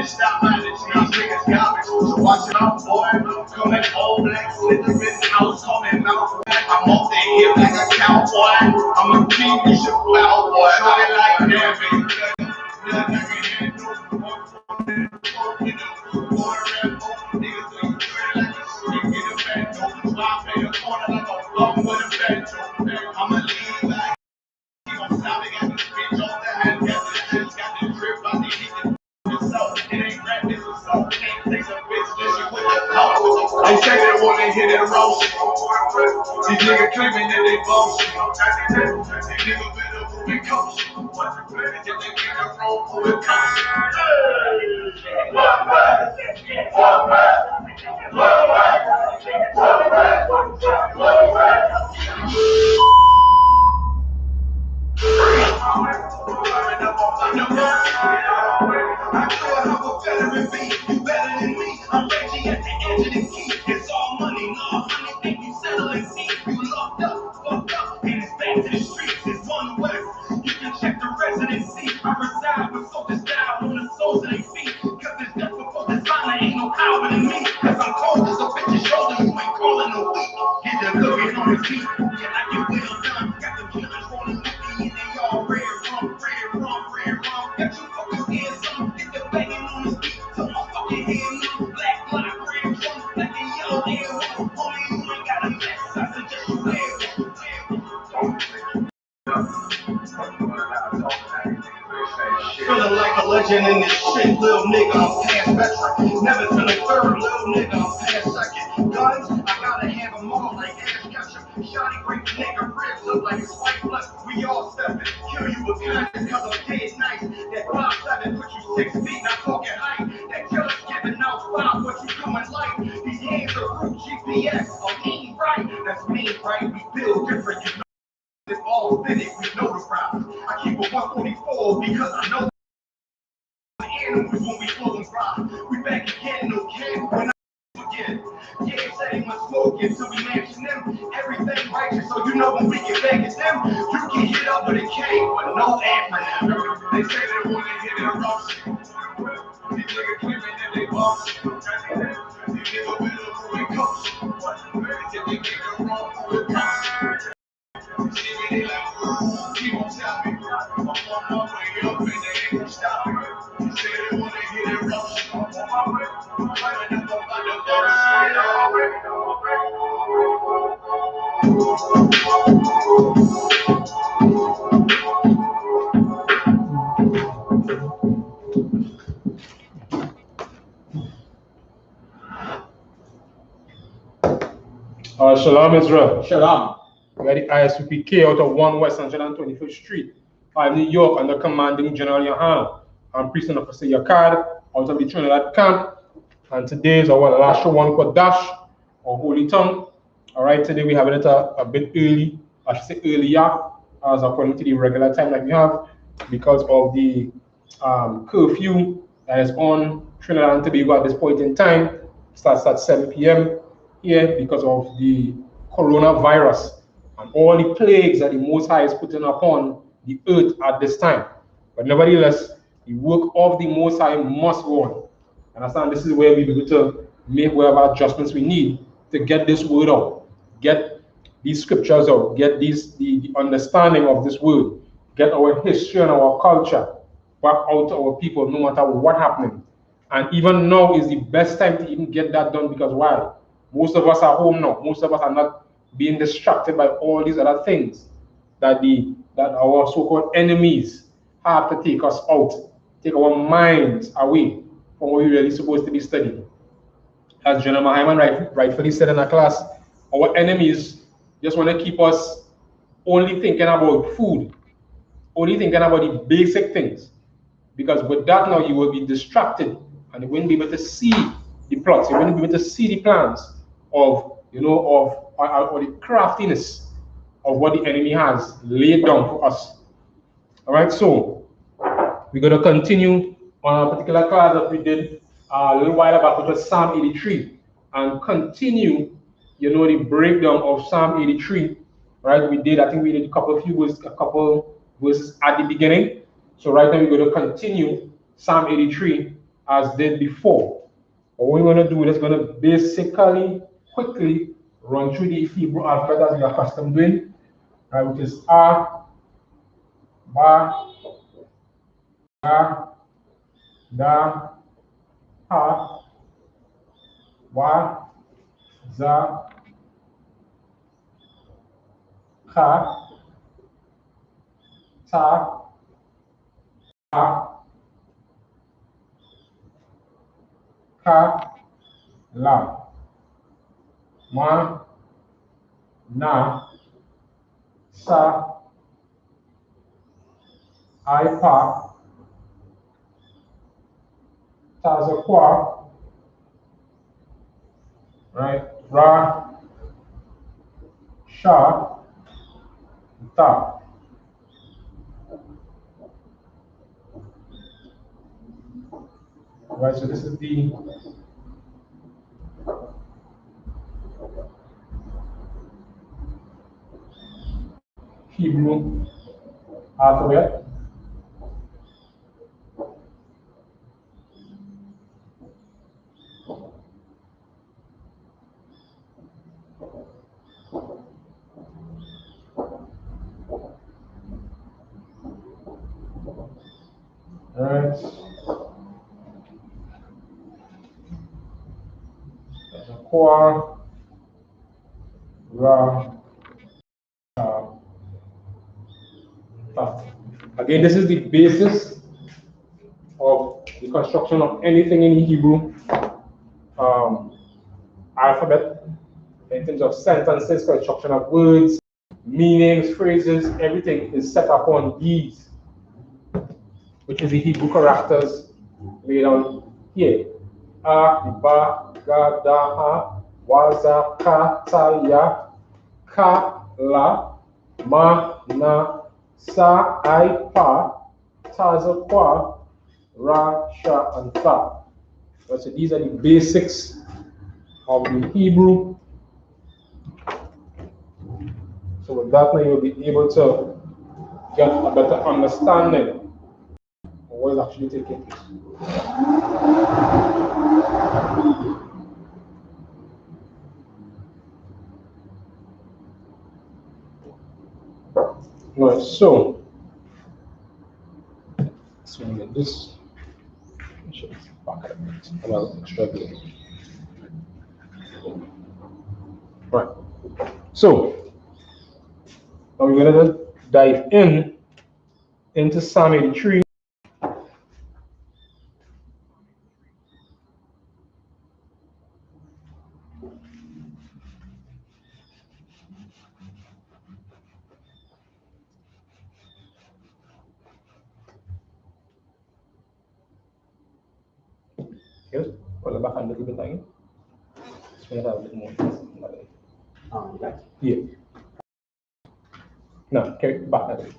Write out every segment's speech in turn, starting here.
stop by the cheese niggas garbage. So watch it out, boy. Coming all black, slithering house, coming mouth. I'm off the hip like a cowboy. I'm a king, you should bow, boy. Shorty like that, I'm a lead like I'm stopping at the bitch on the hand. Got the drip on the heat. It ain't rap, this is so can't take a bitch. This shit with the coat. They say they wanna hit it roast. These niggas claiming that they bullshit. These niggas better move and coach. If they get the roll, move and coach. You better than me. I'm Reggie at the edge of the key. It's all money, no honey. Think you settle and see. You locked up, fucked up, and it's back to the streets. It's one west. You can check the residency. I reside with focus down on the soles of their feet. Cause it's just before designer ain't no power in me. Cause I'm cold as a bitch's shoulder. You ain't calling no week. Get the looking on his feet. Yeah, like you well done. Got the killers rolling with me and they all red rum. Got you focused in some. Get the banging on his feet. So my fucking hand up. Black line, red drum. Black and yellow air. Homie, you ain't got a mess. I suggest you wear feeling like a legend in this shit, little nigga, I'm past veteran. Never to the third, little nigga, I'm past second. Guns, I gotta have them all like Ash Ketchum. Shotty break the nigga ribs look like it's white blood. We all steppin', kill you with kindness cause I'm dead nice. That 5'7" put you 6 feet, not talking height. That killer's giving out 5, what you doing like? These hands are root GPS, a mean right. That's mean right, we build different, you know. It's all fitted, we know the problems. I keep a 144 because I know animals when we flow and ride. We back again, no kid, when I again. Yeah, say my smoking till we matching them. Everything righteous, so you know when we get back at them, you can hit up with a K with no acronym. They say they want to hit it rough. These niggas claiming that they boss. These niggas with a moving coach. If they get the wrong with coach. Keep on stopping. I'm on my way up and they ain't stopping. You say they wanna hit it rough. I'm on my way. I'm climbing up on the Shalom Israel. Shalom. We are the I.S.U.P.K out of 1 West 121st Street, 5 New York, under commanding General Yohanna. I'm Priest and Officer Yakad out of the Trinidad camp. And today is our Lashawan Qadash, or Holy Tongue. All right, today we have it a bit early, I should say earlier, as according to the regular time that we have, because of the curfew that is on Trinidad and Tobago at this point in time. It starts at 7 p.m. here because of the coronavirus and all the plagues that the Most High is putting upon the earth at this time. But nevertheless, the work of the Most High must go on. Understand? This is where we begin to make whatever adjustments we need to get this word out, get these scriptures out, get the understanding of this word, get our history and our culture back out to our people, no matter what happening. And even now is the best time to even get that done, because why? Most of us are home now. Most of us are not being distracted by all these other things that our so-called enemies have to take us out, take our minds away from what we're really supposed to be studying. As General Hyman rightfully said in our class, our enemies just want to keep us only thinking about food, only thinking about the basic things. Because with that now, you will be distracted and you won't be able to see the plots, you won't be able to see the plans of, or the craftiness of what the enemy has laid down for us. All right, so we're going to continue on a particular class that we did a little while back, which was Psalm 83, and continue, the breakdown of Psalm 83. Right, I think we did a couple verses at the beginning. So right now we're going to continue Psalm 83 as did before. But what we're going to do is going to basically quickly run through the Hebrew alphabet as we are accustomed doing, right, which is A, Ba, Ga, Da, Ha, Wa, Za, Ka, Ta, Ha, Ka, La, Ma, Na, Sa, I.P.A, Tazakwa, right, Ra, Sha, Ta. Right, so this is the Hebrew alphabet. Right. Kwa, Ra, Ta. Again, this is the basis of the construction of anything in the Hebrew alphabet in terms of sentences, construction of words, meanings, phrases, everything is set upon these, which is the Hebrew characters laid on here. A, Ba, Ga, Da, Ha, Wa, Za, Ka, Ta, Ya, Ka, La, Ma, Na, Sa, I, Pa, Ta, Za, Kwa, Ra, Sha, and Ta. So these are the basics of the Hebrew. So with that, now you'll be able to get a better understanding of what is actually taking place. Right, so let's get this. Back about struggling. Right. So now we're going to dive into Psalm 83. Yes, pull it back a little bit again. Spin it out a bit more. Yeah. No, carry it back a bit.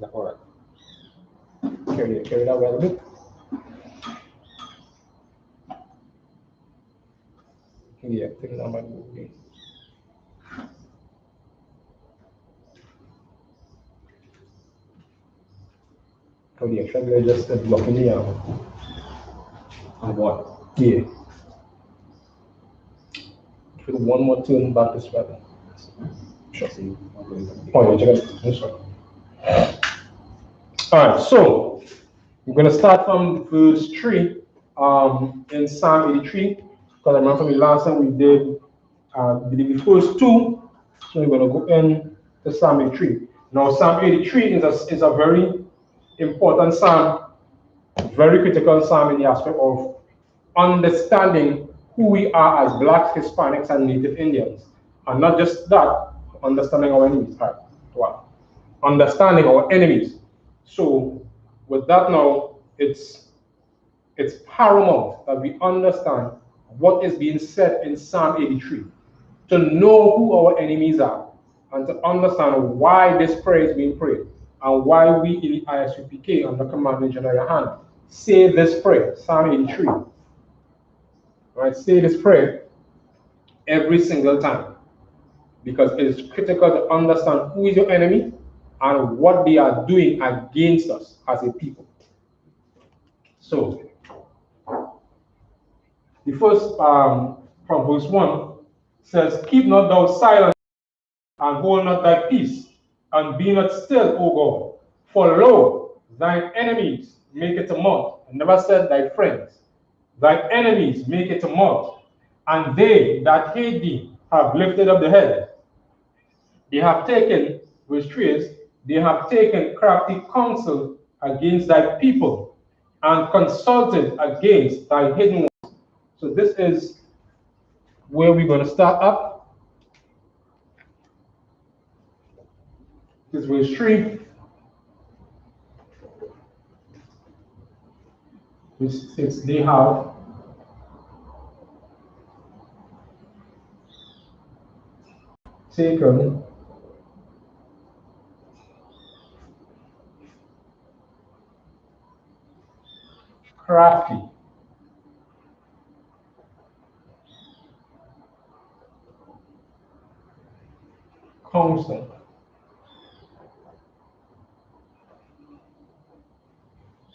That's all right. Carry it out a little bit. Yeah, take it out my movie. Oh yeah, actually just blocking the On what? yeah. Put one more turn back this way. Sure. See, Oh yeah, check it. This one. Alright, so we're gonna start from verse 3 in Psalm 83. Because I remember from the last time we did the first two, so we're gonna go in to Psalm 83. Now Psalm 83 is a very important psalm, very critical psalm in the aspect of understanding who we are as Blacks, Hispanics, and Native Indians. And not just that, understanding our enemies. Right. Wow. Understanding our enemies. So with that now, it's paramount that we understand what is being said in Psalm 83, to know who our enemies are, and to understand why this prayer is being prayed, and why we in the I.S.U.P.K under command of GEN.YAHANNA say this prayer, Psalm 83. Right, say this prayer every single time, because it is critical to understand who is your enemy and what they are doing against us as a people. So, the first from verse 1 says, "Keep not thou silent, and hold not thy peace, and be not still, O God. For lo, thine enemies make a tumult." I never said thy friends. "Thy enemies make a tumult, and they that hate thee have lifted up the head. They have taken," verse 3 is, "they have taken crafty counsel against thy people, and consulted against thy hidden ones." So this is where we're going to start up. This is verse 3. Which says they have taken crafty counsel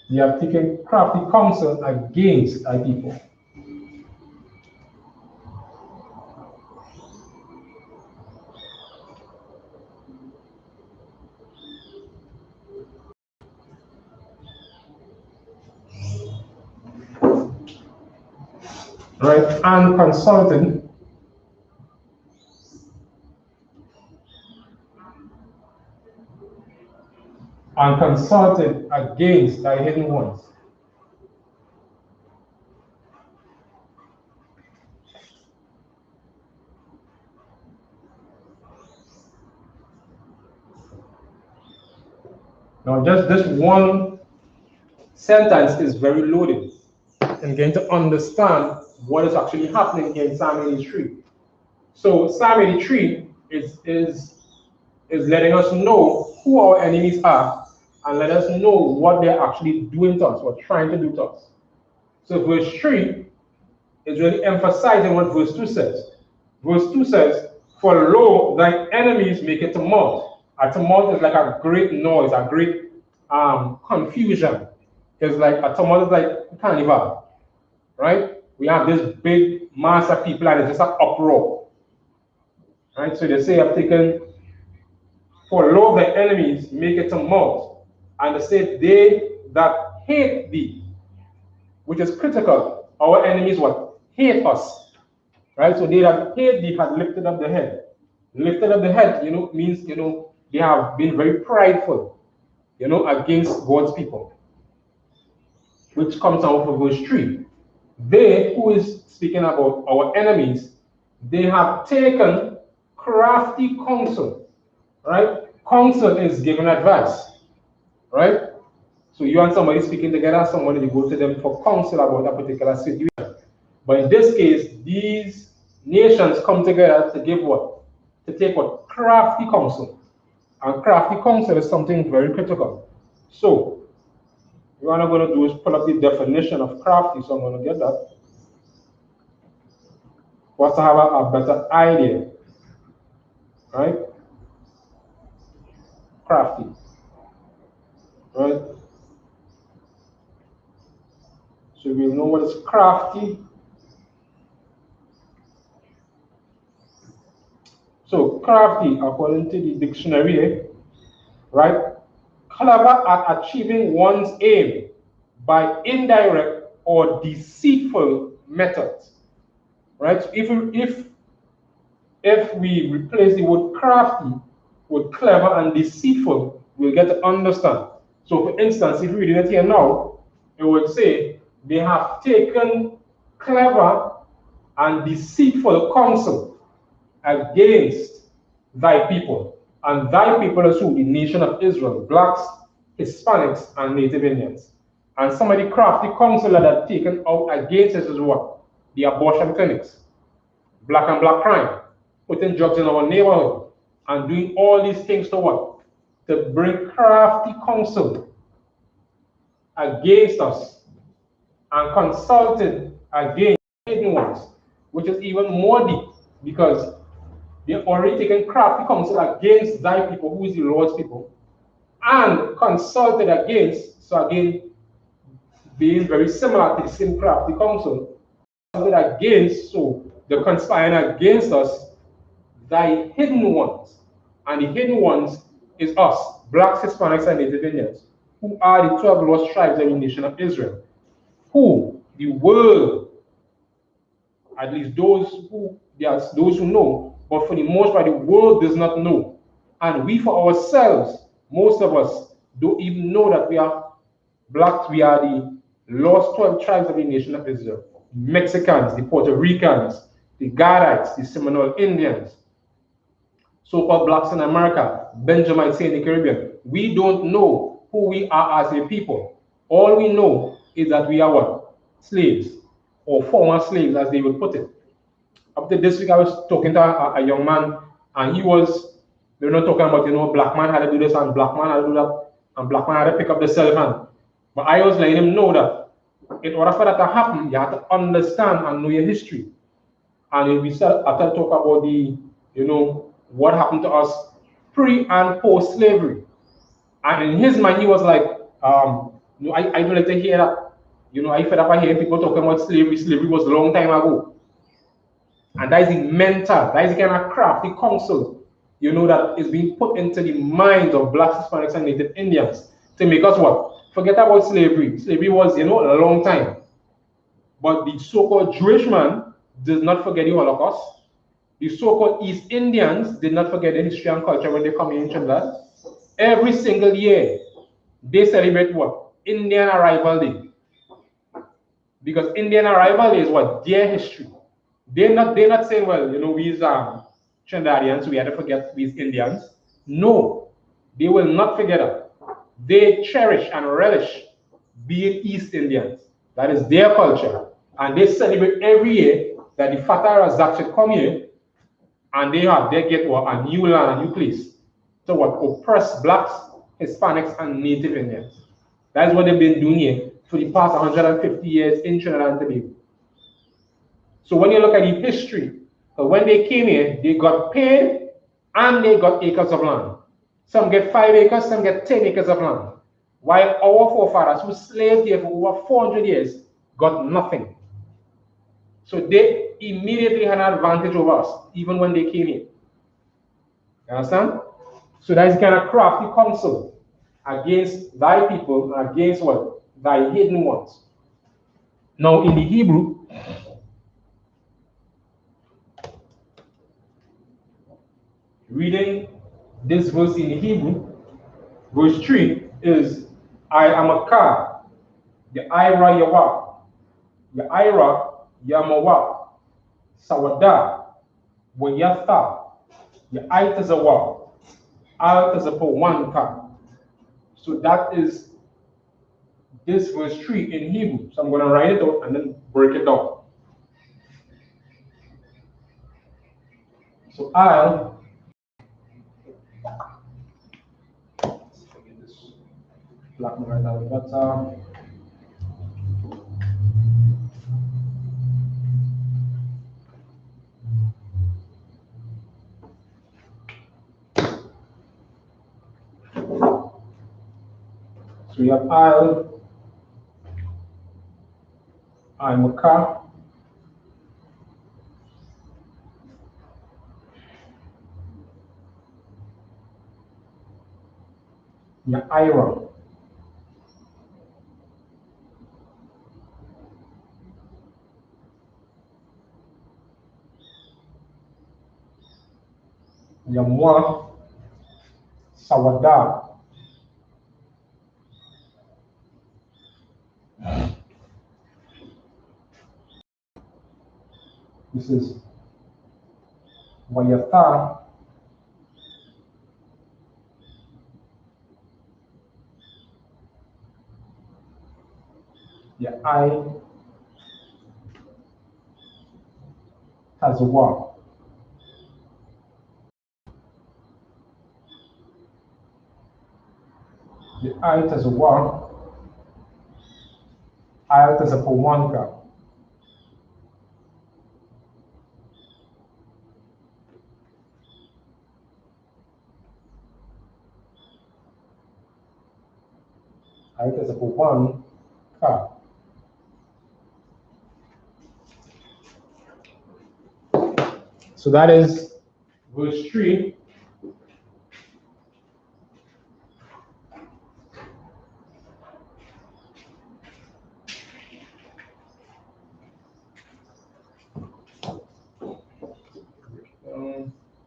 they have taken crafty counsel against thy people. Right? And consulted against thy hidden ones. Now, just this one sentence is very loaded and getting to understand what is actually happening here in Psalm 83. So, Psalm 83 is letting us know who our enemies are and let us know what they're actually doing to us, or trying to do to us. So, verse 3 is really emphasizing what verse 2 says. Verse 2 says, "For lo, thine enemies make a tumult." A tumult is like a great noise, a great confusion. It's like a tumult is like a carnival, right? We have this big mass of people and it's just an uproar, right? So they say, "I've taken, for lo, thy enemies make a tumult, and they say, they that hate thee," which is critical. Our enemies what? Hate us, right? So they that hate thee have lifted up the head. Lifted up the head, means, they have been very prideful, against God's people, which comes out of verse 3. They, who is speaking about our enemies, they have taken crafty counsel, right? Counsel is giving advice, right? So you and somebody speaking together, somebody, you go to them for counsel about a particular situation. But in this case, these nations come together to give what? To take what? Crafty counsel. And crafty counsel is something very critical. So, what I'm going to do is pull up the definition of crafty, so I'm going to get that. For us to have a better idea, right? Crafty, right? So we know what is crafty. So crafty, according to the dictionary, right? Clever at achieving one's aim by indirect or deceitful methods, right? So if we replace the word crafty with clever and deceitful, we'll get to understand. So for instance, if we read it here now, it would say, "They have taken clever and deceitful counsel against thy people." And thy people is who? The nation of Israel, blacks, Hispanics, and Native Indians. And some of the crafty counsel that are taken out against us is what? The abortion clinics, black and black crime, putting drugs in our neighborhood, and doing all these things to what? To bring crafty counsel against us and consulted against hidden ones, which is even more deep because they've already taken crafty counsel against thy people, who is the Lord's people, and consulted against, so again, being very similar to the same crafty council, consulted against, so they're conspiring against us, thy hidden ones. And the hidden ones is us, blacks, Hispanics, and Native Indians, who are the 12 lost tribes of the nation of Israel, who the world, at least those who know, but for the most part, the world does not know. And we for ourselves, most of us don't even know that we are blacks. We are the lost 12 tribes of the nation of Israel. Mexicans, the Puerto Ricans, the Gadites, the Seminole Indians, so-called blacks in America, Benjamites in the Caribbean. We don't know who we are as a people. All we know is that we are what? Slaves, or former slaves, as they would put it. Up to this week, I was talking to a young man, and they were not talking about, black man had to do this, and black man had to do that, and black man had to pick up the cell phone. But I was letting him know that in order for that to happen, you have to understand and know your history. And we started to talk about what happened to us pre and post slavery. And in his mind, he was like, I don't like to hear that. I fed up hearing people talking about slavery. Slavery was a long time ago. And that is the mental, that is the kind of crafty counsel, that is being put into the minds of blacks, Hispanics, and Native Indians to make us what? Forget about slavery. Slavery was, a long time. But the so-called Jewish man does not forget the Holocaust. The so-called East Indians did not forget the history and culture when they come in Trinidad. Every single year, they celebrate what? Indian Arrival Day. Because Indian Arrival Day is what? Their history. They're not saying, well, we's Trinidadians, we had to forget these Indians. No, they will not forget it. They cherish and relish being East Indians. That is their culture. And they celebrate every year that the Fatah should come here and they get what? A new land, a new place. So what? Oppress blacks, Hispanics, and Native Indians. That's what they've been doing here for the past 150 years in Trinidad and Tobago. So when you look at the history, when they came here, they got paid and they got acres of land. Some get 5 acres, some get 10 acres of land. While our forefathers who slaved here for over 400 years got nothing. So they immediately had an advantage over us, even when they came here. You understand? So that is kind of crafty counsel against thy people, against what? Thy hidden ones. Now in the Hebrew, reading this verse in the Hebrew, verse 3 is I am a car, the Ira Yawa, the Ira Yamawa, Sawada, Wayatha, the Itazawa, Altazapo one car. So that is this verse 3 in Hebrew. So I'm going to write it out and then break it down. So I'll get this black right out. That's so we have I'm a car, the Ira, the Mwa, Sawada, this is Wayatha, the I has a wa. The I has a wa, I has a Powanka. Right, it's a 1 car. So that is verse 3.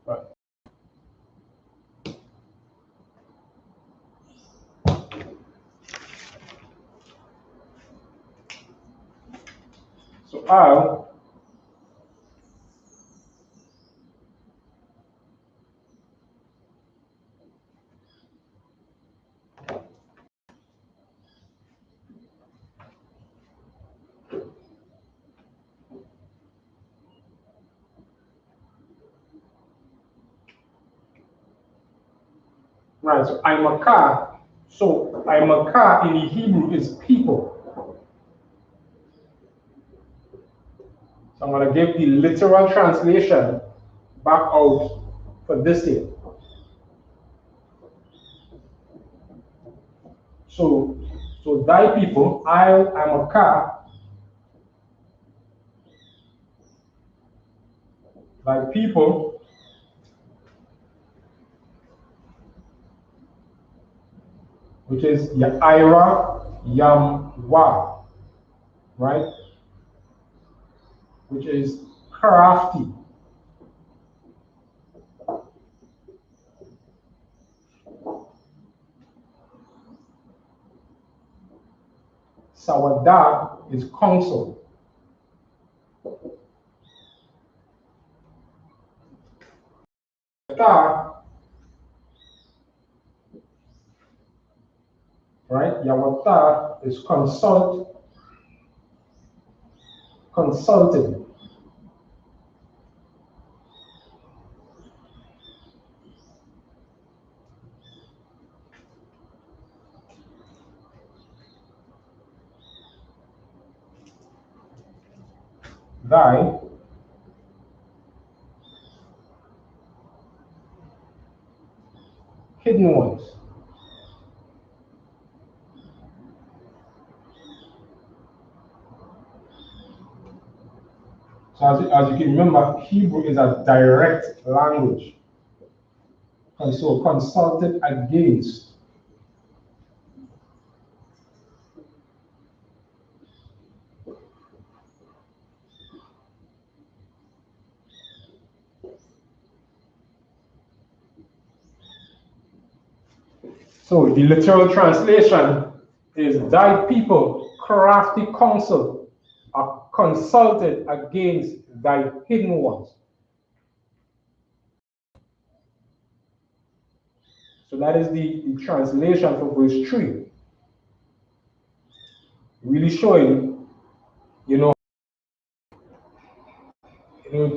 Right. So right, so I'm a car. So I'm a car in the Hebrew is people. So I'm going to give the literal translation back out for this here. So thy people, I am a car, thy people, which is Ya'ira Yamwa, right? Which is crafty. Sawada is counsel. Right? Yawata is consulting. Thy hidden ones. So as you can remember, Hebrew is a direct language. And so consulted against. So the literal translation is thy people crafty counsel are consulted against thy hidden ones. So that is the translation for verse 3. Really showing,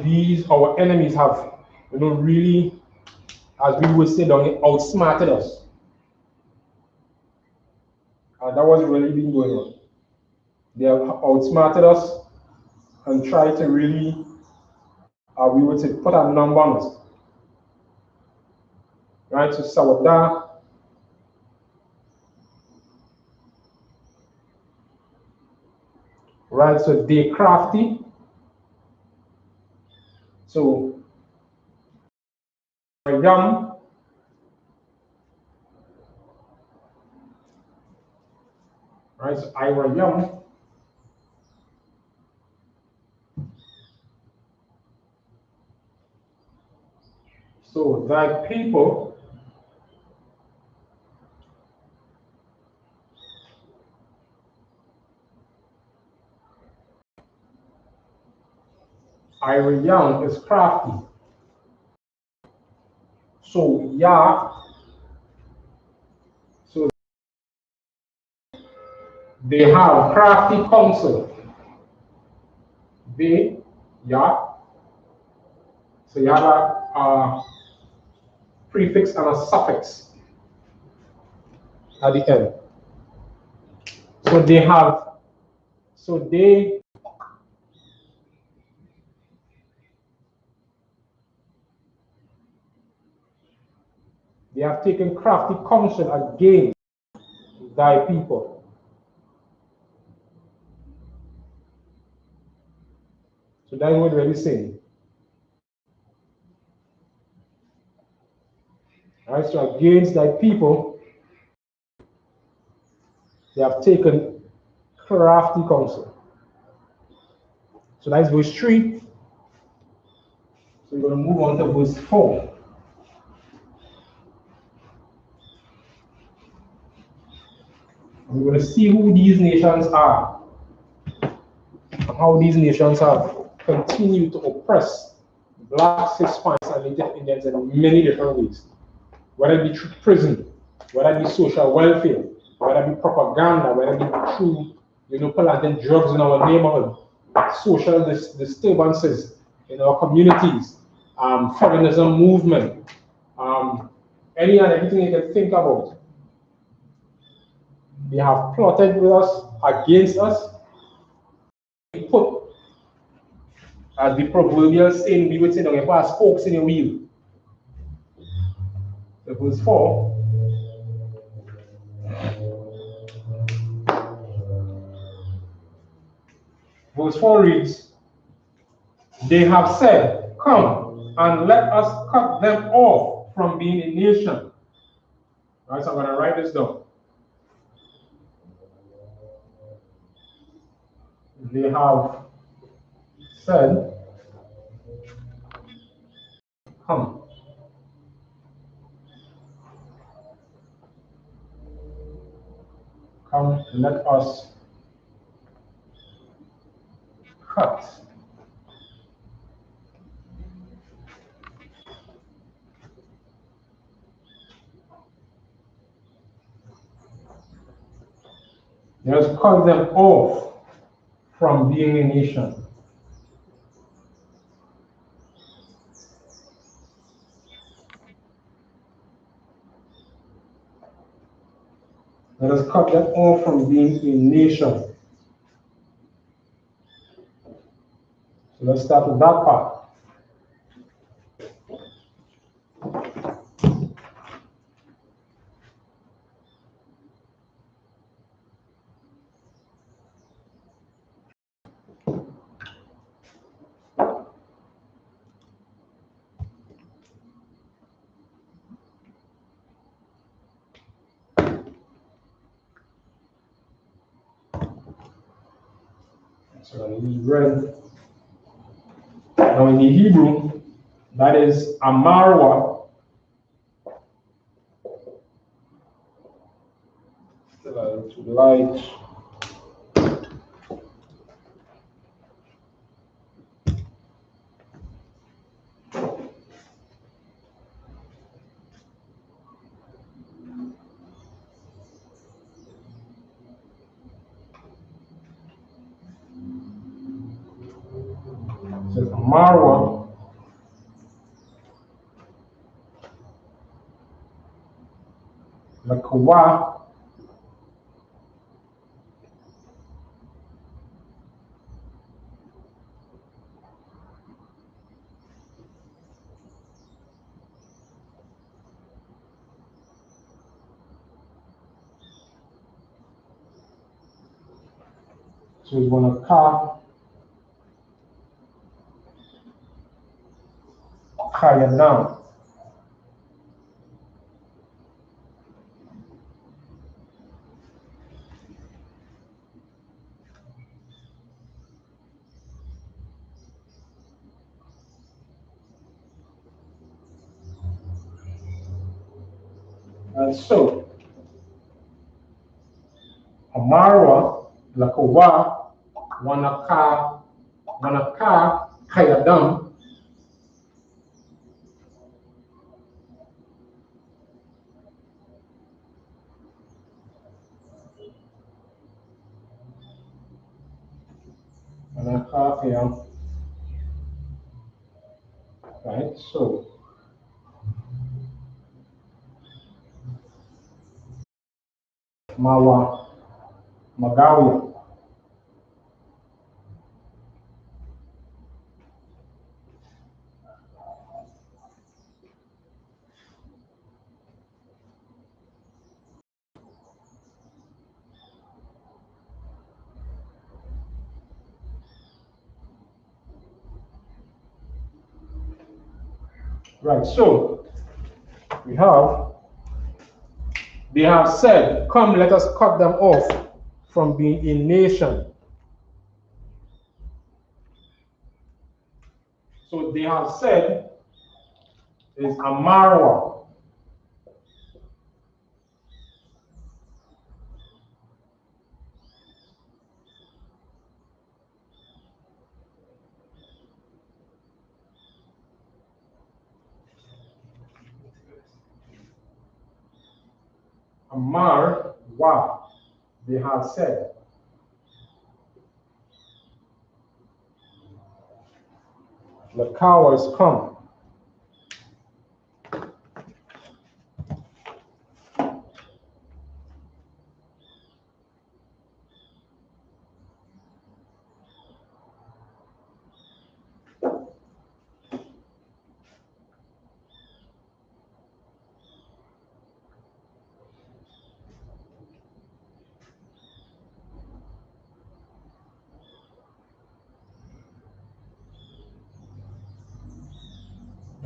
these our enemies have, really, as we would say, outsmarted us. And that was really been going on. They have outsmarted us and tried to really, we would say, put a number on us. Right? So Sawada, right? So they crafty. So yum, right? So Ira yum. So thy people, Ira yum is crafty. So so they have crafty counsel. They, so you have a prefix and a suffix at the end. So they have, they have taken crafty counsel against thy people. So that's what we're really saying. Alright, so against thy people, they have taken crafty counsel. So that's verse 3. So we're going to move on to verse 4. And we're going to see who these nations are and how these nations have continued to oppress blacks, Hispanics, and Native Indians in many different ways. Whether it be through prison, whether it be social welfare, whether it be propaganda, whether it be through, planting drugs in our neighborhood, social disturbances in our communities, feminism movement, any and everything you can think about. They have plotted with us, against us, put, as the proverbial saying, we would say, don't have spokes in your wheel. So verse 4. Verse 4 reads, they have said, come and let us cut them off from being a nation. Right, so I'm going to write this down. They have said, come. Come, let us cut. Let us cut them off from being a nation. Let us cut them off from being a nation. So let's start with that part. So we read. Now in the Hebrew, that is Amarwa. To light. It says Amarwa. Lakawa. So it's going to car higher down. And so Amarwa, Lakawa, Wanaka, Kayadam. Wanaka, Kayadam. Right, so Mawa, Magawa. Right, so we have, they have said, come, let us cut them off from being a nation. So they have said is Amarwa. Amarwa, they have said. The cowards come.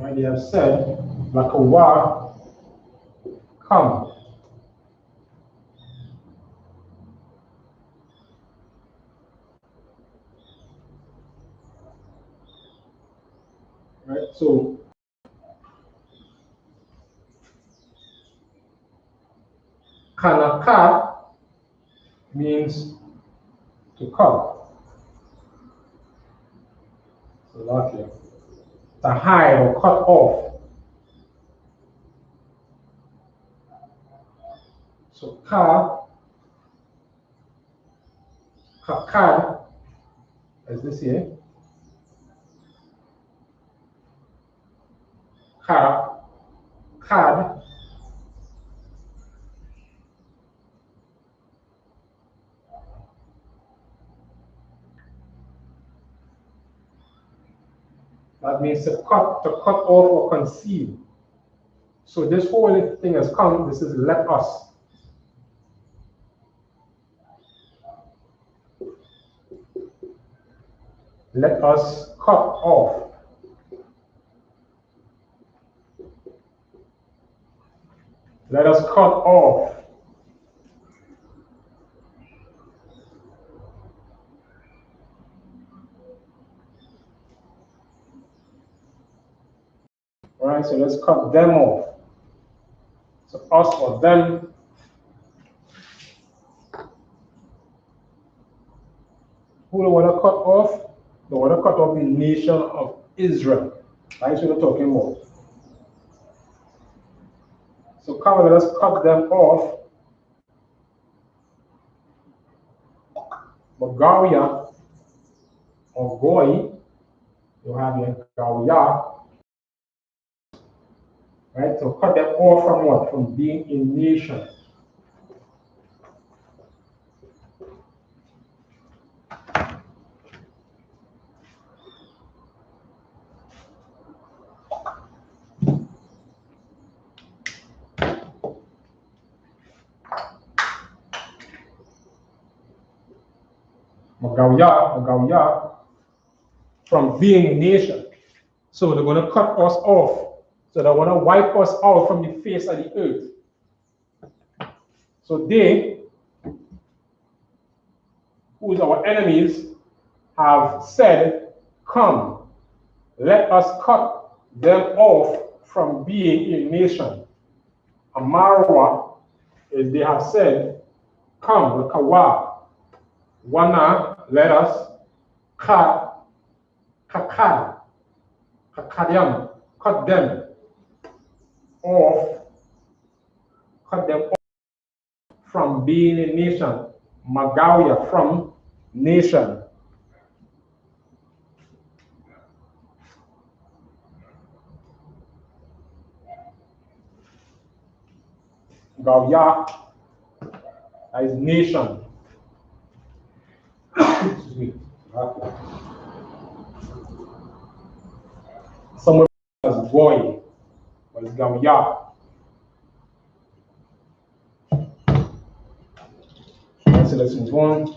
Right, they have said, Lakawa, come. Right, so Kanaka means to come. So that's it. To hide or cut off. So kakad, as this here. Kad, that means to cut off or conceal. So this whole thing has come, this is let us. Let us cut off. Let us cut off. All right, so let's cut them off. So us or them. Who do want to cut off? They want to cut off the nation of Israel. That's what we're talking about. So come, let us cut them off. Magaria or Goy, you have here Gawya. Right? So cut them off from what? From being a nation. Magawya, from being a nation. So they're going to cut us off. So they're going to wipe us out from the face of the earth. So they, who is our enemies, have said, come, let us cut them off from being a nation. Amarwa, is they have said, come, the kawa, wana, let us, kakad, kakadiam, cut them off from being a nation. Magawya, from nation. Gawya is nation. Excuse me. Someone as boy, but it's Gawya. So let's move on.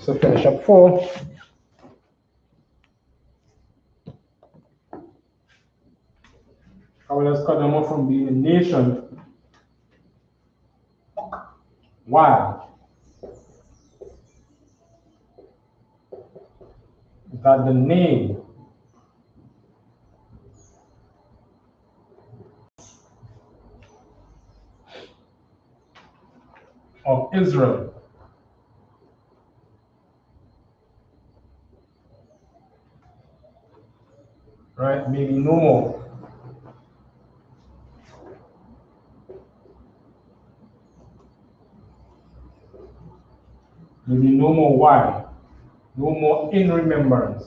So finish up 4. I will just cut them off from being a nation. Why? That the name of Israel right, maybe no more. Maybe no more. Why? No more in remembrance.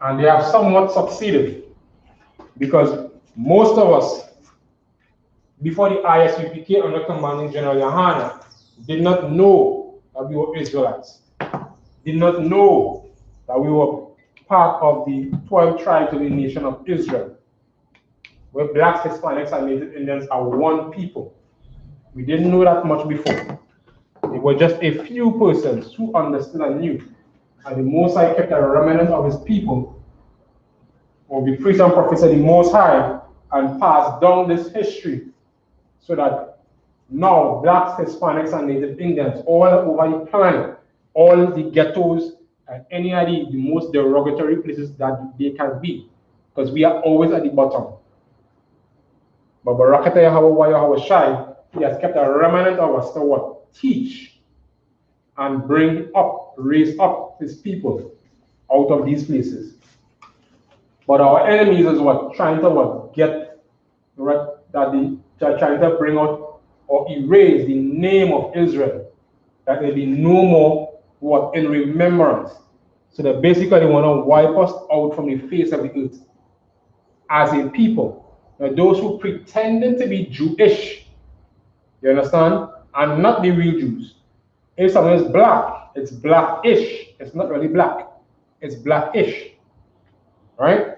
And they have somewhat succeeded, because most of us, before the I.S.U.P.K under commanding General Yahanna, did not know that we were Israelites, did not know that we were part of the 12 tribes of the nation of Israel, where blacks, Hispanics, and Native Indians are one people. We didn't know that much before. It was just a few persons who understood and knew. And the Most High kept a remnant of his people, or the priests and prophets of the Most High, and passed down this history so that now blacks, Hispanics, and Native Indians all over the planet, all the ghettos, and any of the most derogatory places that they can be, because we are always at the bottom. But Barakata Yahweh Yahweh Shai, he has kept a remnant of us to what? Teach and bring up, raise up his people out of these places. But our enemies is what? Trying to what? Get right, that they're trying to bring out or erase the name of Israel, that there be no more what? In remembrance. So they basically want to wipe us out from the face of the earth as a people. Now those who pretending to be Jewish, you understand, are not the real Jews. If someone is black, it's blackish. It's not really black. It's blackish. Right?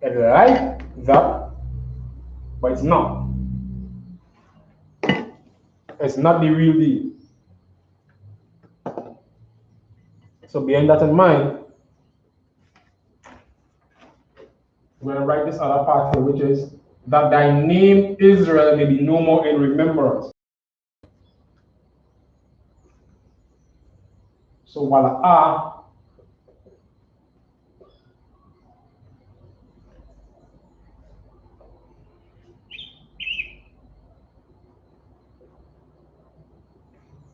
It's like that, but it's not. It's not the real deal. So bearing that in mind, we're going to write this other part here, which is that thy name Israel may be no more in remembrance. So wala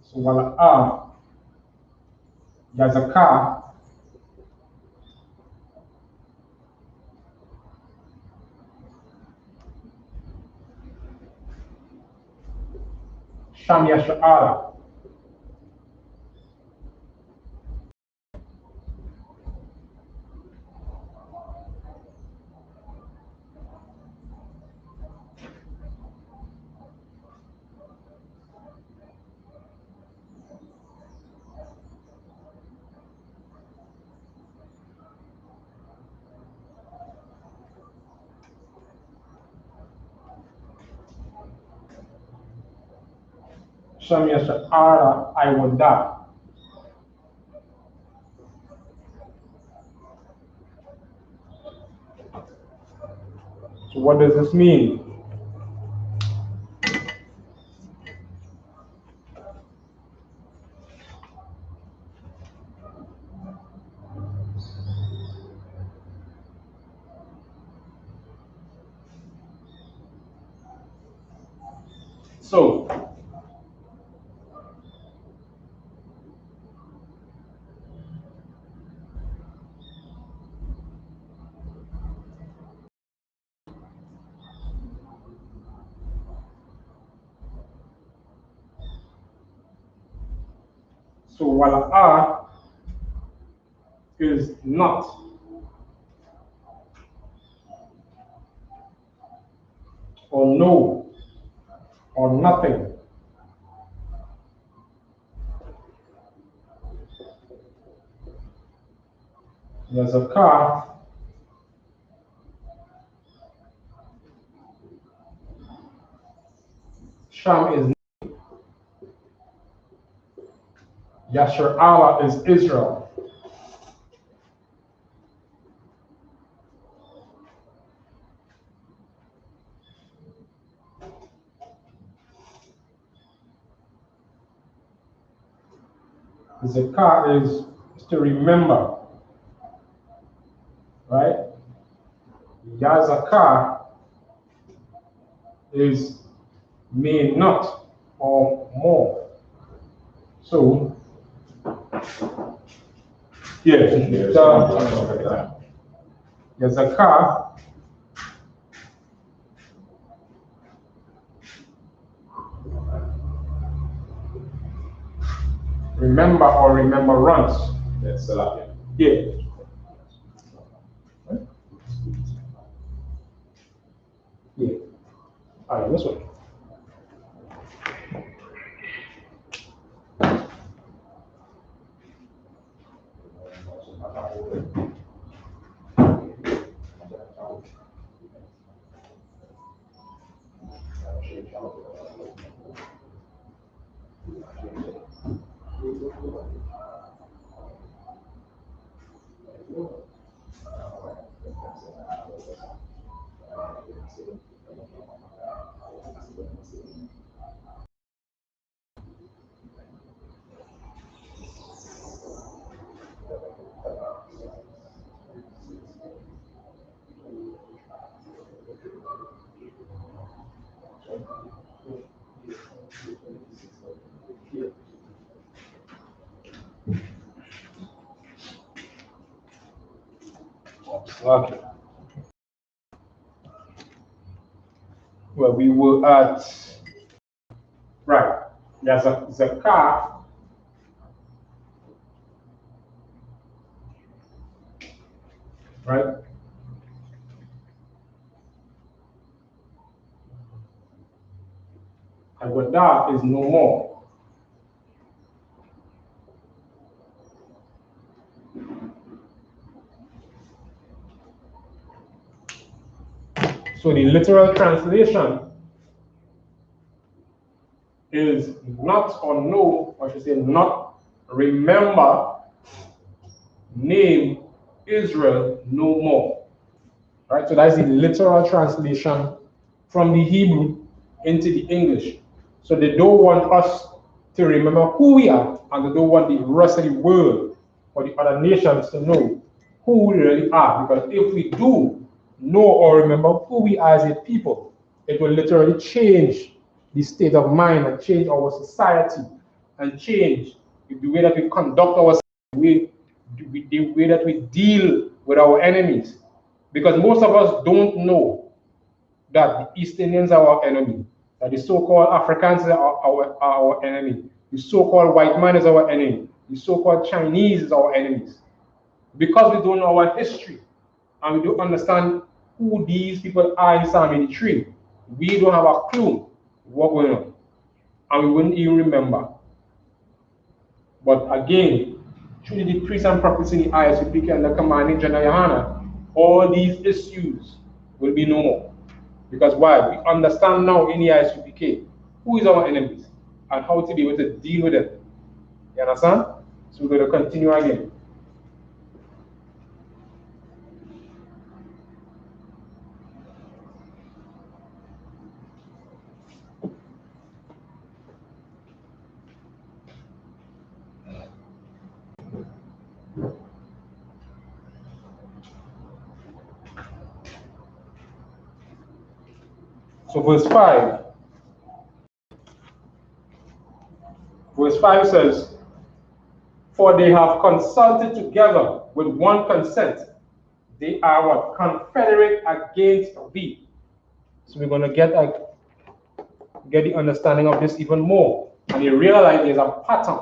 so wala yazaka sham yasha'ala. Sham yasha'ala, I will die. So what does this mean? So wala is not, or no, or nothing. There's a car. Sham is Yasher Allah is Israel. Zakah is to remember, right? Yazakah is may not or more. So, Yazakah remember or remembrance. Yes, Salakia. Yeah. Yeah. All right, this one. Okay. Well, we were at right. There's a zakah. Right. And what that is no more. So the literal translation is not or no, or I should say not remember, name Israel no more. Right? So that's the literal translation from the Hebrew into the English. So they don't want us to remember who we are, and they don't want the rest of the world or the other nations to know who we really are. Because if we do know or remember who we are as a people, it will literally change the state of mind and change our society and change the way that we conduct ourselves, the way that we deal with our enemies. Because most of us don't know that the East Indians are our enemy, that the so-called Africans are our enemy, the so-called white man is our enemy, the so-called Chinese is our enemies. Because we don't know our history and we don't understand who these people are in Psalm 83, we don't have a clue what's going on. And we wouldn't even remember. But again, through the decrees and prophets in the I.S.U.P.K and the commanding GEN.YAHANNA, all these issues will be no more. Because why? We understand now in the I.S.U.P.K who is our enemies and how to be able to deal with them. You understand? So we're going to continue again. So verse 5. Verse 5 says, "For they have consulted together with one consent. They are what? Confederate against thee." So we're going to get the understanding of this even more. And you realize there's a pattern.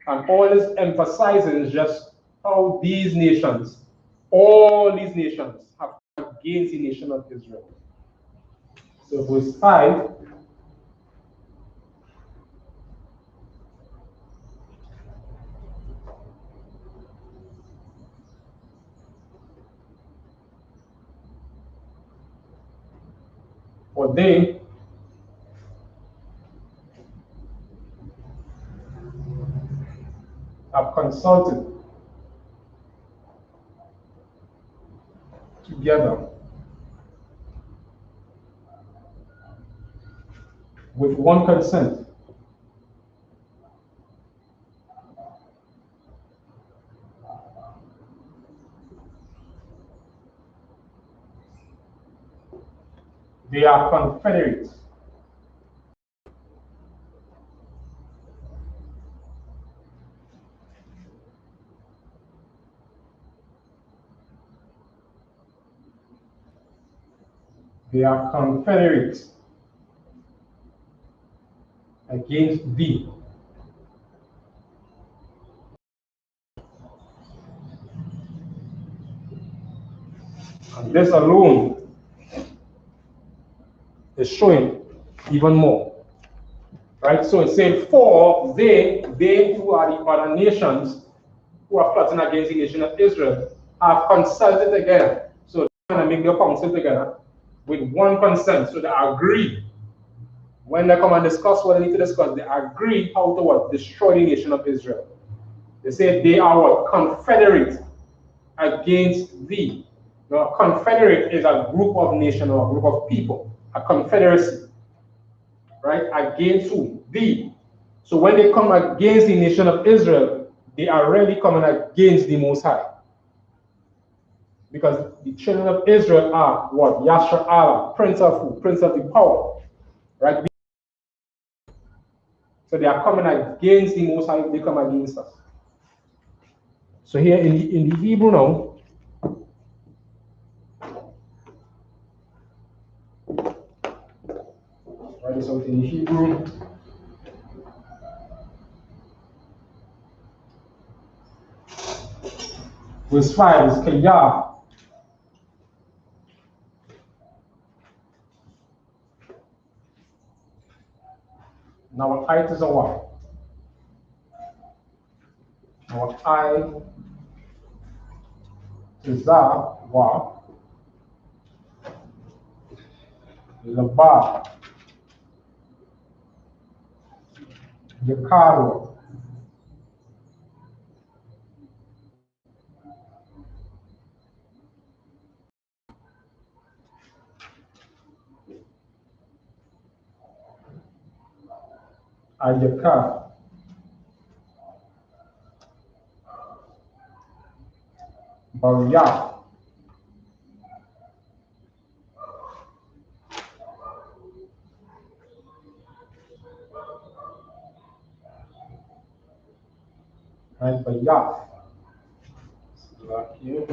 And all this emphasizes just how these nations, all these nations, have against the nation of Israel. So verse 5. For they have consulted together with one consent they are confederates against thee. And this alone is showing even more. Right? So it said, for they who are the other nations who are plotting against the nation of Israel have consulted together. So they're going to make their council together with one consent. So they agree. When they come and discuss what they need to discuss, they agree how to what? Destroy the nation of Israel. They say they are what? Confederate against thee. Now, a confederate is a group of nations or a group of people, a confederacy, right? Against who? Thee. So when they come against the nation of Israel, they are really coming against the Most High. Because the children of Israel are what? SHALAM, prince of who? Prince of the power, right? So they are coming against the Most High, they come against us. So here in the Hebrew now, write this out in the Hebrew. Verse 5 is Kiyah. Now height is a what? Our I is a wa. Laba. Yakaro. Ayaka. Barya. Right, Bayah. Like here.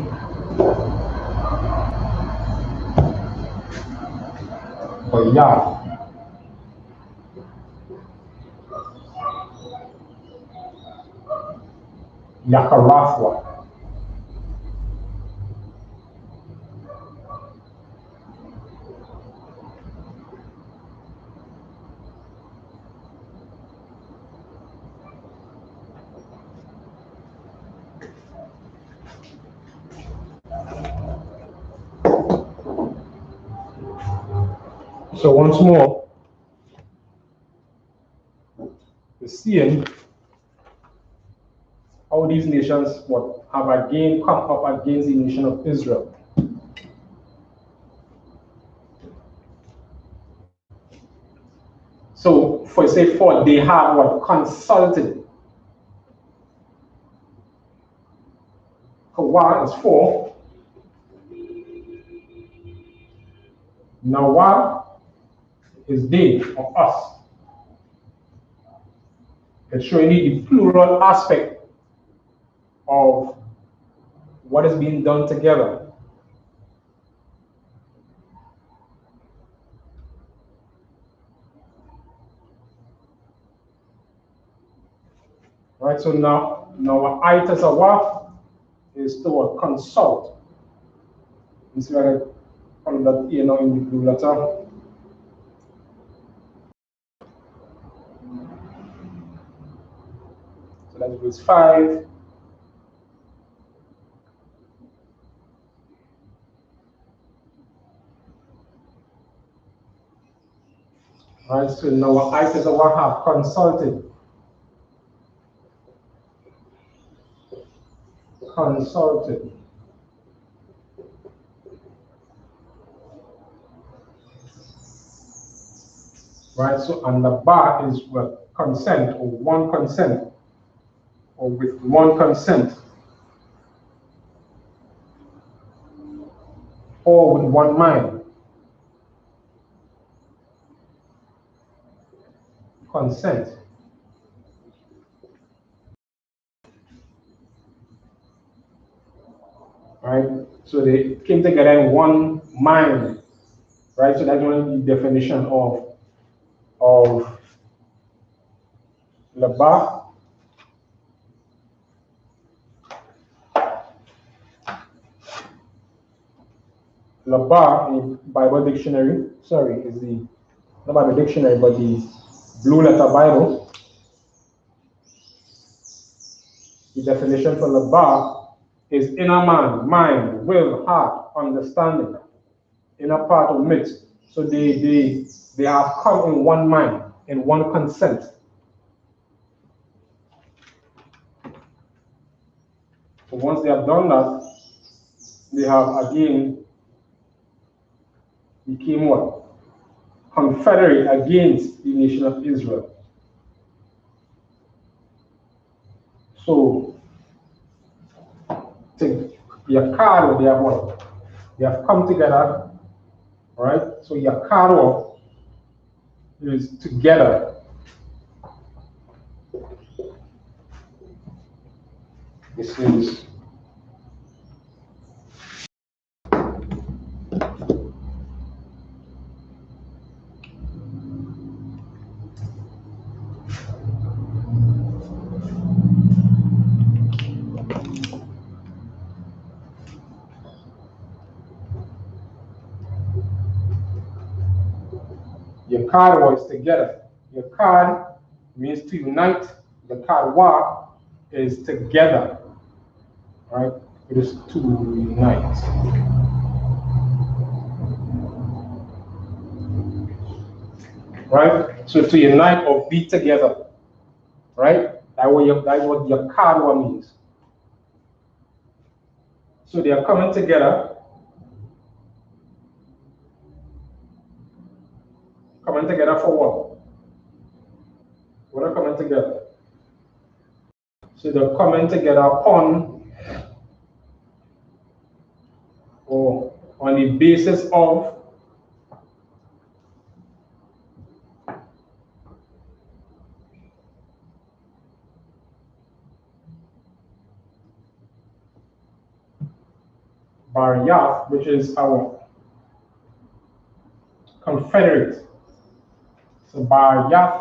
Bayah. Yakarafwa. So once more, we're seeing how these nations what have again come up against the nation of Israel. So for say for they have what consulted. Kawa is for. Nawa is they or us. It's showing you the plural aspect of what is being done together. Right, so now itas awaf is to what? Consult. This is where I call that here now in the blue letter. So that's verse 5. Right, so now I.S.U.P.K consulted. Right, so and the bar is what consent or one consent or with one consent or with one mind. Consent. Right, so they came together in one mind. Right, so that's one of the definition of Laba. Laba in Bible dictionary, sorry, is the not Bible dictionary, but the Blue Letter Bible. The definition for Laba is inner man, mind, will, heart, understanding, inner part of midst. So they have come in one mind, in one consent. So once they have done that, they have again became what? Confederate against the nation of Israel. So to Yakar, they have what? They have come together, right? So Yakar is together. This is Yakar is together. Yakar means to unite. Yakar is together, right? It is to unite. Right? So to unite or be together, right? That's what Yakar means. So they are coming together. Coming together for what? What are coming together? So they're coming together on the basis of Bariyah, which is our confederate. So Bariyah,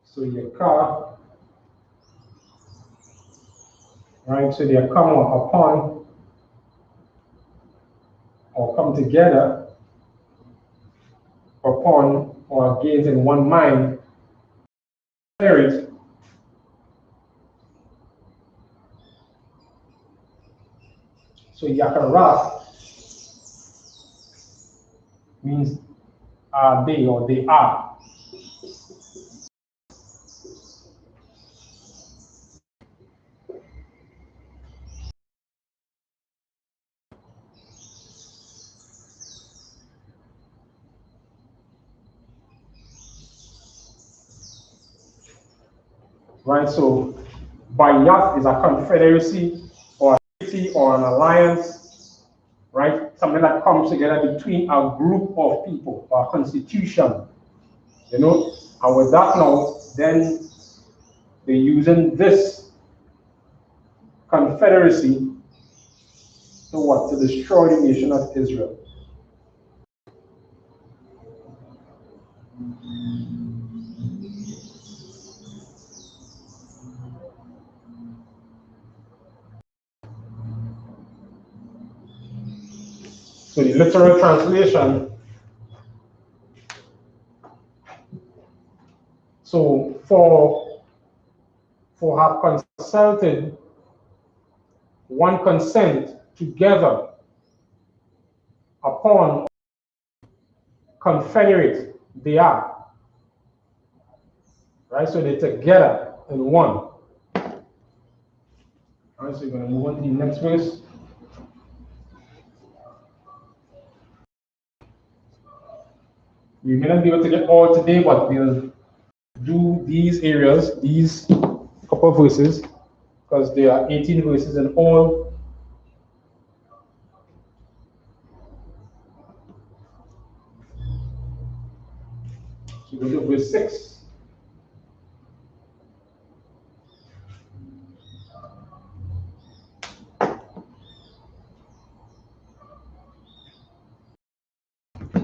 so Yakar, right? So they are come upon or come together upon or against in one mind. Spirit. So Yakara means are they or they are. Right, so Bayat is a confederacy or a treaty or an alliance, right? Something that comes together between a group of people or a constitution, you know? And with that now, then they're using this confederacy to what? To destroy the nation of Israel. So the literal translation, so for have consulted one consent together upon confederate they are. Right? So they're together in one. All right, so we're going to move on to the next verse. We may not be able to get all today, but we'll do these areas, these couple of verses, because there are 18 verses in all. So go to verse 6.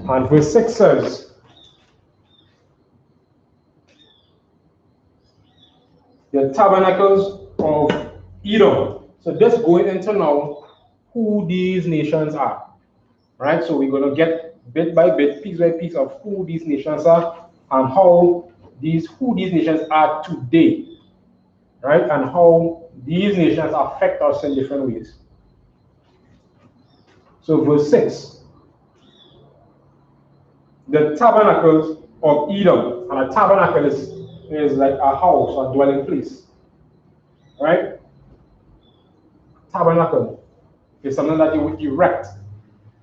And verse 6 says, the tabernacles of Edom. So this going into now who these nations are. Right? So we're going to get bit by bit, piece by piece of who these nations are and how who these nations are today. Right? And how these nations affect us in different ways. So verse 6. The tabernacles of Edom, and a tabernacle is like a house or dwelling place. Right? Tabernacle is something that you would erect.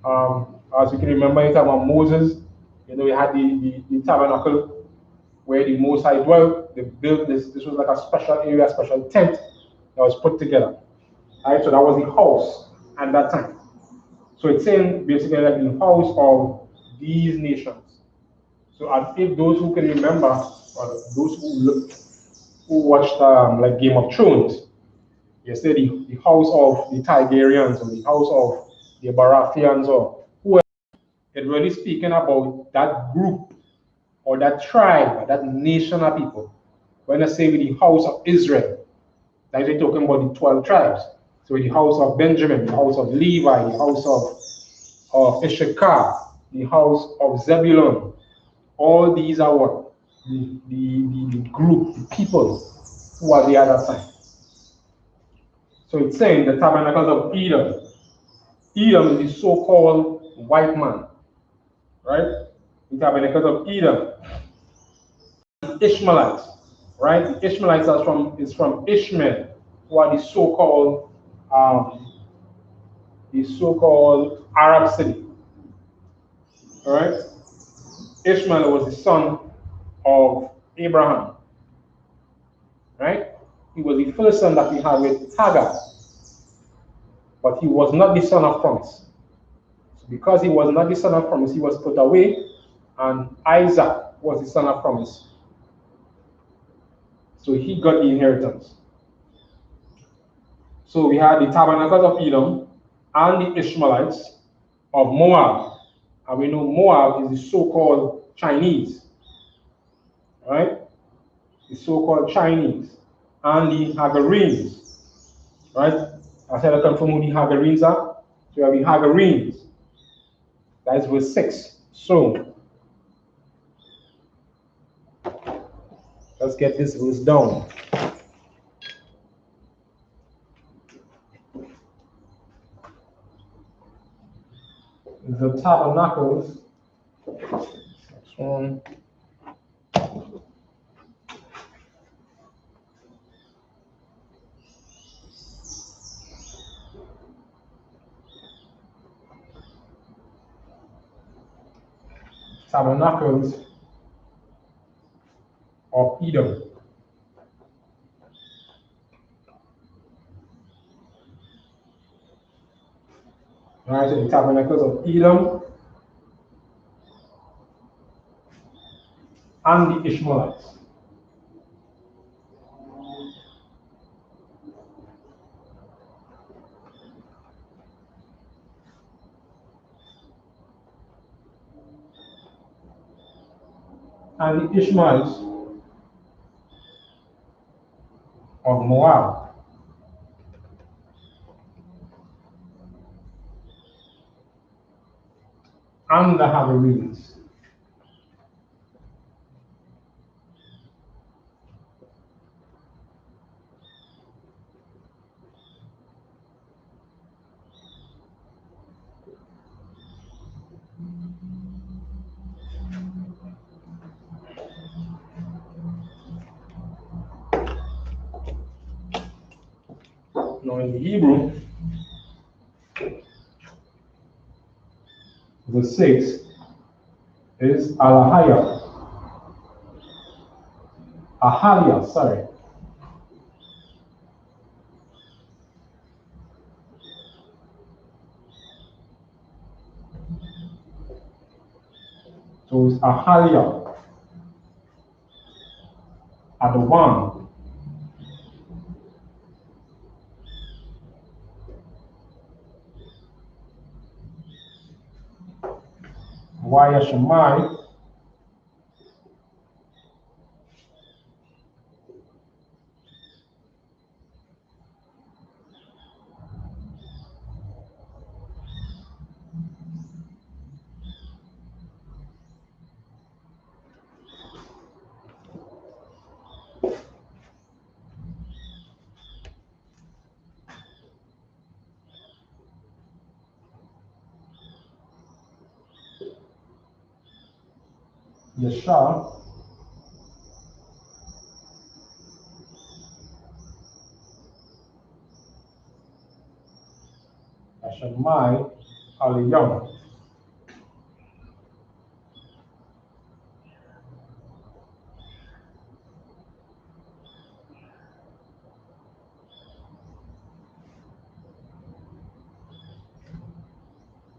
As you can remember, in time of Moses, we had the tabernacle where the Most High dwelt. They built this. This was like a special area, special tent that was put together. Right? So that was the house at that time. So it's saying basically like the house of these nations. So as if those who can remember, or those who watched like Game of Thrones, you say the house of the Targaryens or the house of the Baratheons or whoever, it's really speaking about that group or that tribe or that nation of people. When I say the house of Israel, like we're talking about the 12 tribes. So the house of Benjamin, the house of Levi, the house of I.S.U.K, the house of Zebulun, all these are what? The group, the people who are there at that time. So it's saying the tabernacles of Edom. Edom is the so-called white man, right? The tabernacles of Edom. The Ishmaelites, right? The Ishmaelites is from Ishmael, who are the so-called Arab city. All right? Ishmael was the son of Abraham, right? He was the first son that we had with Hagar, but he was not the son of promise. So because he was not the son of promise, he was put away, and Isaac was the son of promise. So he got the inheritance. So we had the tabernacles of Edom and the Ishmaelites of Moab. And we know Moab is the so-called Chinese, right? The so-called Chinese. And the Hagarenes, right? I said I confirm who the Hagarenes are. So we have the Hagarenes. That is verse 6. So let's get this verse down. The tabernacles. Next one. Tabernacles of Edom. Right, so the tabernacles of Edom and the Ishmaelites. And the Ishmaelites of Moab. and the Hagarenes. Now in the Hebrew, the 6 is Ahaliah, sorry. So it's Ahaliah at the 1. Yashmai Yasha Yashmai Aliyah.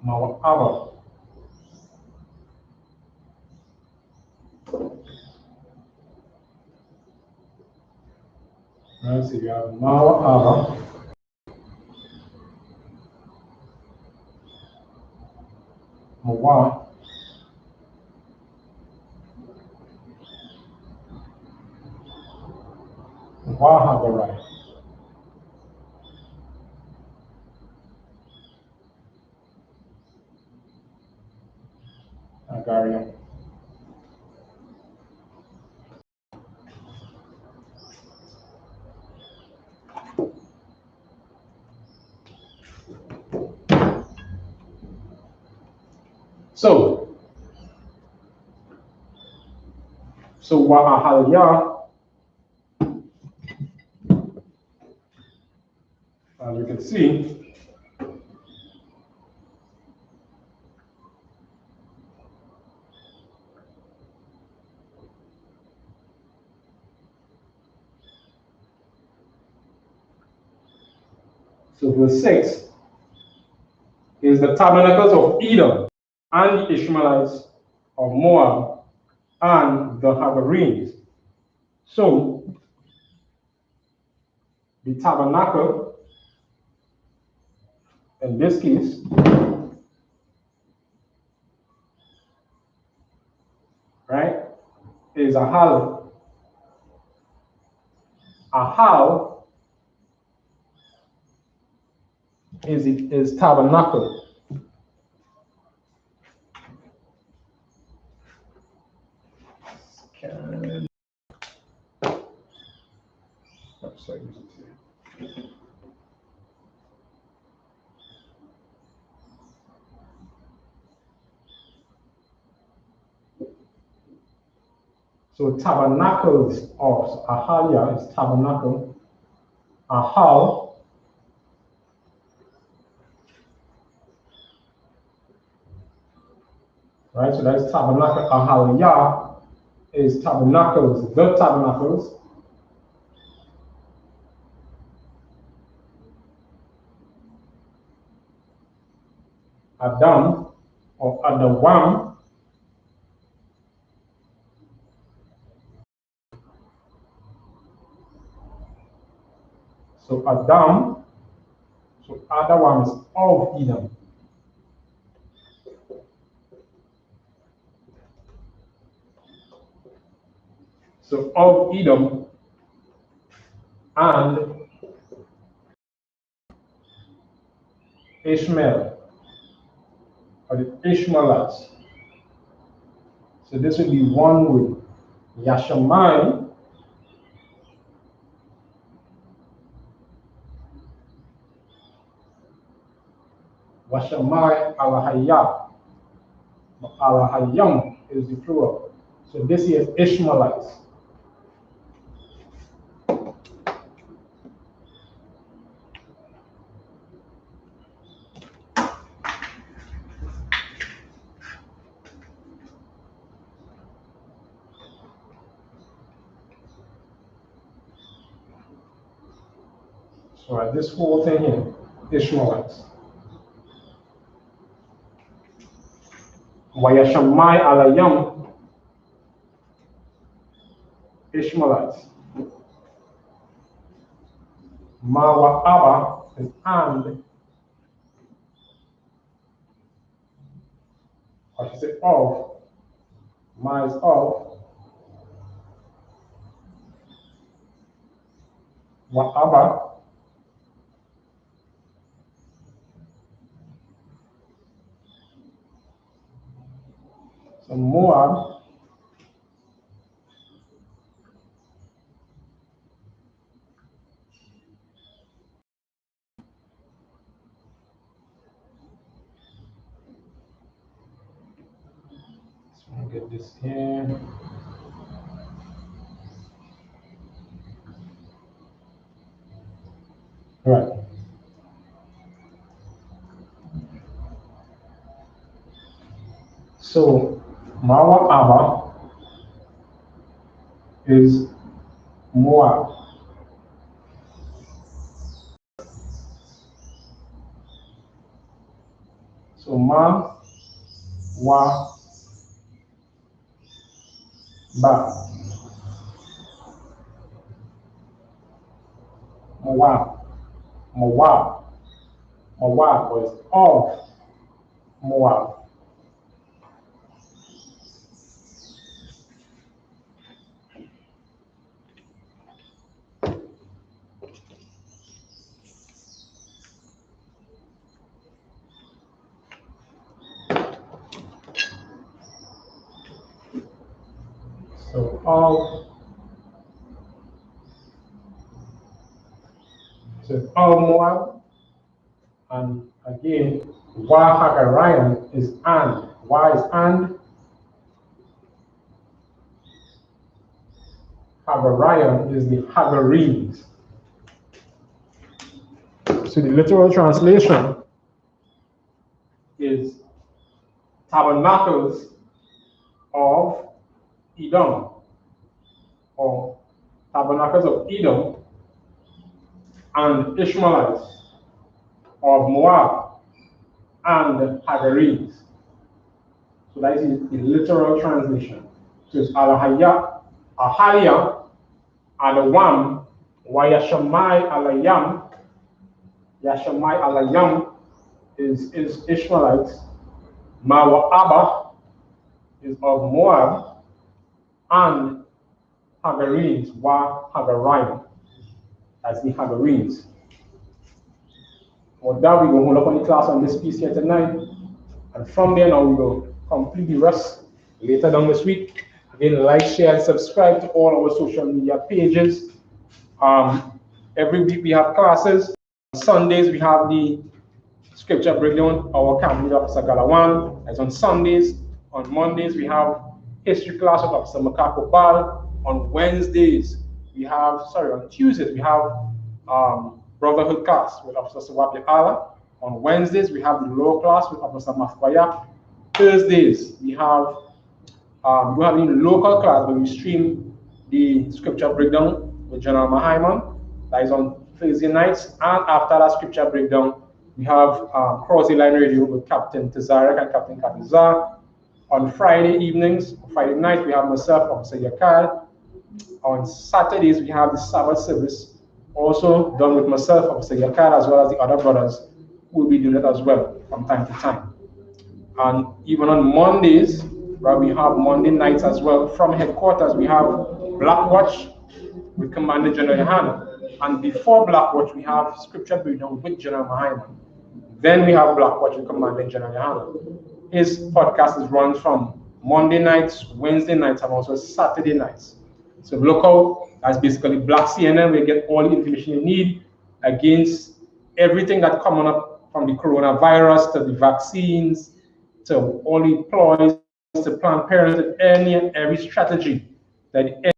Mawa'aba. Right, so you have Mawa'aba, Mawa, Wahagarai, Agarian. So Wa'ahaliyah, as you can see, so verse 6 is the tabernacles of Edom and the Ishmaelites of Moab and the Hagarenes. So the tabernacle, in this case, right, is a hal. A hal is tabernacle. So tabernacles of Ahaliah is tabernacle. Ahal right? So that's tabernacle. Ahaliah is tabernacles, the tabernacles. Adam or Adawam. So Adam, so Adawam is of Edom. So of Edom and Ishmael, or the Ishmaelites. So this would be one with Yashamai, Washamai Alahayah. Alahayam is the plural. So this is Ishmaelites. So right, this whole thing here, Ishmaelites. Wayashamai Alayam, Ishmaelites. Mawa Abba is and, or should say of, Ma is of, Wa Abba, so Moab, so let me get this here. Right. So Mawa Abba is Moab. So Ma, Wa, Ba, Moab. Moab. Moab was of Moab. So of Moab, and again, Wa Hagarian is and. Why is and? Hagarian is the Hagarenes. So the literal translation is tabernacles of Edom, or tabernacles of Edom, and Ishmaelites of Moab and Hagarenes. So that is the literal translation. So it's Alahaya, Ahalia, Adawam, Wayashamai Alayam. Yashamai Alayam is Ishmaelites. Mawa Abba is of Moab, and Hagarenes, Wa Hagaraim. That's the Hagarenes. For that, we will hold up on the class on this piece here tonight. And from there now, we will complete the rest later down this week. Again, like, share, and subscribe to all our social media pages. Every week we have classes. On Sundays, we have the scripture breakdown, our camp leader, Officer Galawan. As on Sundays. On Mondays, we have history class with Officer Makako Bal. On Wednesdays, on Tuesdays, we have Brotherhood class with Officer Sawabli Allah. On Wednesdays, we have the law class with Officer Mafkwaya. Thursdays, we have we have in local class, but we stream the scripture breakdown with General Mahaiman. That is on Thursday nights. And after that scripture breakdown, we have Cross the Line Radio with Captain Tazarek and Captain Katizar. On Friday evenings, Friday nights, we have myself, Officer Yakar. On Saturdays, we have the Sabbath service, also done with myself, Officer Yakar, as well as the other brothers who will be doing it as well from time to time. And even on Mondays, where we have Monday nights as well, from headquarters, we have Black Watch with Commander General Yohanna. And before Black Watch, we have scripture breakdown with General Mahaiman. Then we have Black Watch with Commander General Yohanna. his podcast is run from Monday nights, Wednesday nights, and also Saturday nights. So look out, that's basically Black CNN, where you get all the information you need against everything that's coming up, from the coronavirus to the vaccines, to all the ploys, to Planned Parenthood, any and every strategy that the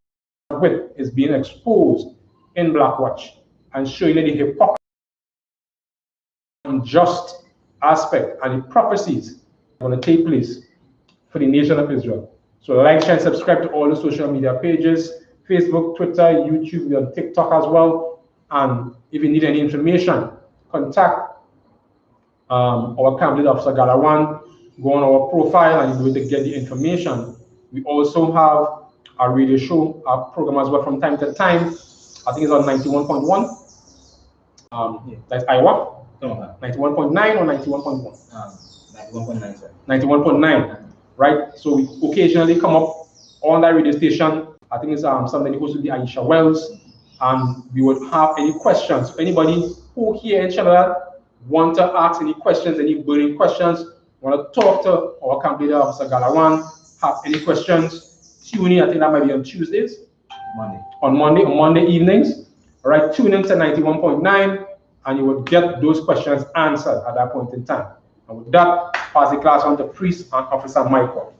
with is being exposed in Black Watch, and showing you the hypocrisy, unjust aspect, and the prophecies that are going to take place for the nation of Israel. So like, share, and subscribe to all the social media pages, Facebook, Twitter, YouTube, we're on TikTok as well. And if you need any information, contact our camp leader, Officer Lashawan. Go on our profile and you'll be able to get the information. We also have a radio show, our program as well from time to time. I think it's on 91.1. That's Iowa. 91.9 or 91.1? 91.9, sir. 91.9, right? So we occasionally come up on that radio station. I think it's something that goes to the Aisha Wells, and we would have any questions. So anybody who here in Trinidad want to ask any questions, any burning questions, want to talk to our camp leader, Officer Lashawan, have any questions, tune in. I think that might be on Tuesdays. On Monday evenings. All right, tune in to 91.9, and you will get those questions answered at that point in time. And with that, pass the class on to Priest and Officer Michael.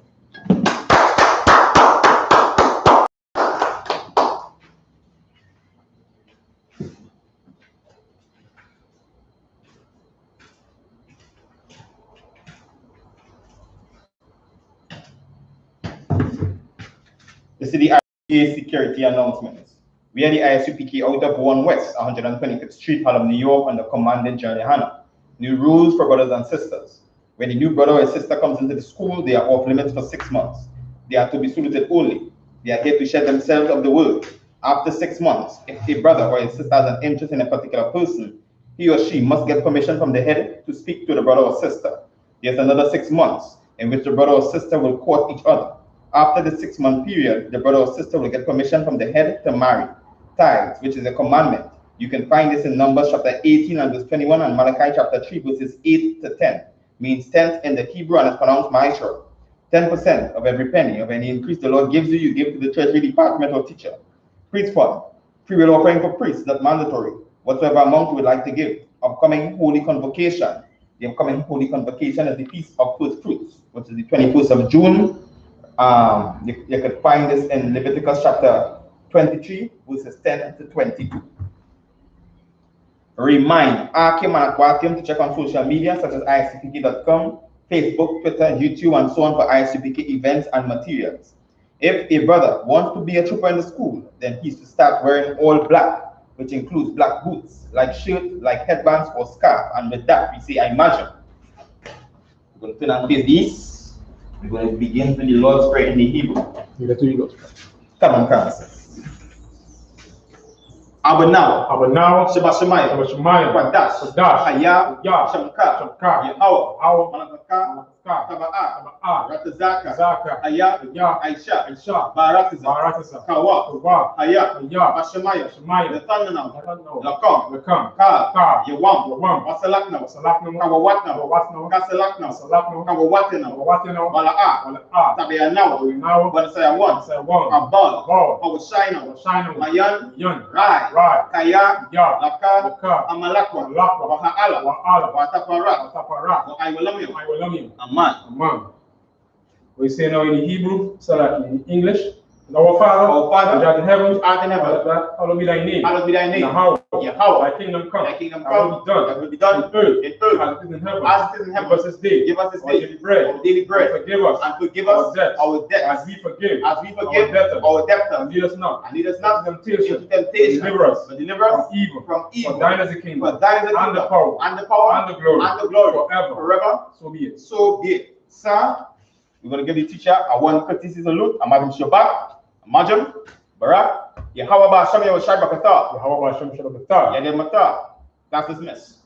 This is the I.S.U.P.K security announcements. We are the I.S.U.P.K out of 1 West, 125th Street, Harlem, New York, under commanding GEN.YAHANNA. New rules for brothers and sisters. When a new brother or sister comes into the school, they are off limits for 6 months. They are to be saluted only. They are here to share themselves of the word. After 6 months, if a brother or a sister has an interest in a particular person, he or she must get permission from the head to speak to the brother or sister. There's another 6 months in which the brother or sister will court each other. After the 6-month period, the brother or sister will get permission from the head to marry. Tithes, which is a commandment. You can find this in Numbers chapter 18 and verse 21 and Malachi chapter 3 verses 8 to 10. Means tenth in the Hebrew and is pronounced Maisha. 10% of every penny of any increase the Lord gives you give to the treasury department or teacher. Priest fund. Free will offering for priests, not mandatory. Whatsoever amount you would like to give. Upcoming holy convocation. The upcoming holy convocation is the Feast of First Fruits, which is the 21st of June. You could find this in Leviticus chapter 23, verses 10 to 22. Remind Akim and Aquatium to check on social media such as isupk.com, Facebook, Twitter, YouTube, and so on for I.S.U.P.K events and materials. If a brother wants to be a trooper in the school, then he's to start wearing all black, which includes black boots, like shirt, like headbands or scarf. And with that, we say, I imagine. We're going to turn and face these. We're going to begin with the Lord's Prayer in the Hebrew. Come on, come. Abanaw, Sheba Shemaya, Qadash, I.S.U.P.K, Yahweh, Manakaka, Taba'a, Ratazaka, Aya, Aisha, Baratiza, Kawa, Aya, Bashemaya, Nathanaw, Lakam, Ka, Yawam, Wasalakna, Kawawatna, Kasalakna, Kawawatina, Bala'a, Tabeanaw, Banasayawan, Abal, Awashina, Mayan, Rai, Kaya, Laka, Amalakwa, Waha'ala, Watapara, I Aman. We say now in the Hebrew, so like in English. Our Father, which art in heaven, hallowed be thy name. Yahweh, thy kingdom come. Thy will be done. In earth, as it is in heaven. Give us this day. Our daily bread. And forgive us our debts. As we forgive our debtors. And lead us not into temptation. Deliver us from evil. For thine is the kingdom. And the power. And the glory. Forever. So be it. Sir, we're going to give the teacher a one courtesy salute. Madam Shabbat. Majam, Barak, Yahweh Basham Yahweh Shai Bakata, Yahweh Basham Shabbat, Yadem Mata. That's dismissed.